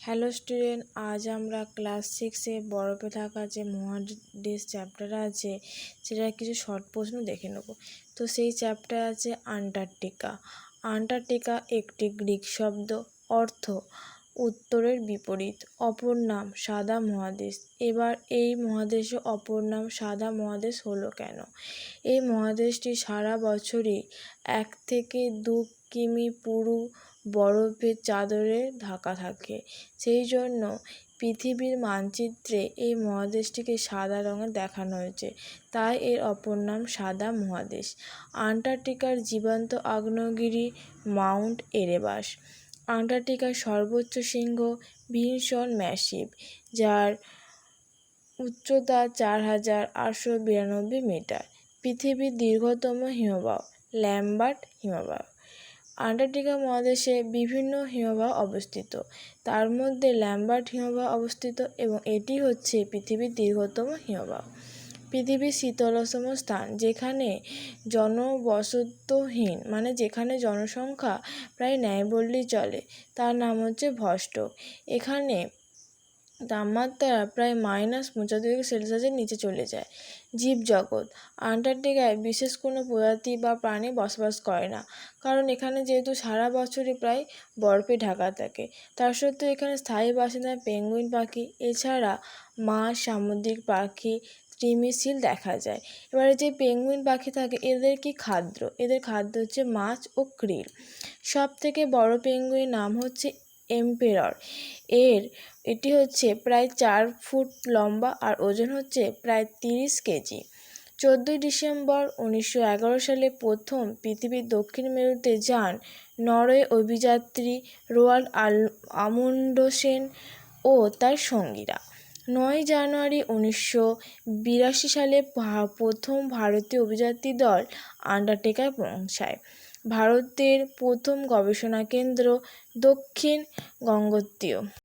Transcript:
Hello student, আজ আমরা class 6-এ বরফে থাকা যে মহাদেশ চ্যাপ্টার আছে সেটার কিছু শর্ট প্রশ্ন দেখে নেব। তো সেই চ্যাপ্টার আছে আন্টার্কটিকা। আন্টার্কটিকা একটি গ্রিক শব্দ, অর্থ উত্তরের বিপরীত, অপর নাম সাদা মহাদেশ। এবার এই মহাদেশে অপর নাম সাদা মহাদেশ হলো কেন? এই মহাদেশটি সারা বছরই 1 থেকে 2 কিমি পুরু বরফের চাদরে ঢাকা থাকে। সেই জন্য পৃথিবীর মানচিত্রে এই মহাদেশটিকে সাদা রঙে দেখানো হয়েছে, তাই এর অপর নাম সাদা মহাদেশ। আন্টার্কটিকার জীবন্ত আগ্নেয়গিরি মাউন্ট এরেবাস। আন্টার্কটিকার সর্বোচ্চ শৃঙ্গ ভিনসন ম্যাসিভ, যার উচ্চতা 4892 মিটার। পৃথিবীর দীর্ঘতম হিমবাহ ল্যাম্বার্ট হিমবাহ। আন্টার্কটিকা মহাদেশে বিভিন্ন হিমবাহ অবস্থিত, তার মধ্যে ল্যাম্বার্ট হিমবাহ অবস্থিত এবং এটি হচ্ছে পৃথিবীর দীর্ঘতম হিমবাহ। পৃথিবীর শীতলতম স্থান, যেখানে জনবসতহীন মানে যেখানে জনসংখ্যা প্রায় নেই বললেই চলে, তার নাম হচ্ছে ভস্টক। এখানে তাপমাত্রা প্রায় -75°C নিচে চলে যায়। জীবজগৎ। আন্টার্কটিকায় বিশেষ কোনো প্রজাতি বা প্রাণী বসবাস করে না, কারণ এখানে যেহেতু সারা বছরই প্রায় বরফে ঢাকা থাকে। তার সত্ত্বেও এখানে স্থায়ী বাসিন্দা পেঙ্গুইন পাখি, এছাড়া মাছ, সামুদ্রিক পাখি, তিমিশিল দেখা যায়। এবারে যে পেঙ্গুইন পাখি থাকে এদের কি খাদ্য? এদের খাদ্য হচ্ছে মাছ ও krill। সব থেকে বড় পেঙ্গুইন নাম হচ্ছে এম্পেরর। এটি হচ্ছে প্রায় 4 ফুট লম্বা আর ওজন হচ্ছে প্রায় 30 কেজি। 14 ডিসেম্বর 1911 সালে প্রথম পৃথিবীর দক্ষিণ মেরুতে যান নরওয়ে অভিযাত্রী রোয়াল্ড আমুন্ডসেন ও তার সঙ্গীরা। 9 জানুয়ারি 1982 সালে প্রথম ভারতীয় অভিযাত্রী দল আন্টার্কটিকায় পৌঁছায়। ভারতের প্রথম গবেষণা কেন্দ্র দক্ষিণ গঙ্গোত্রীয়।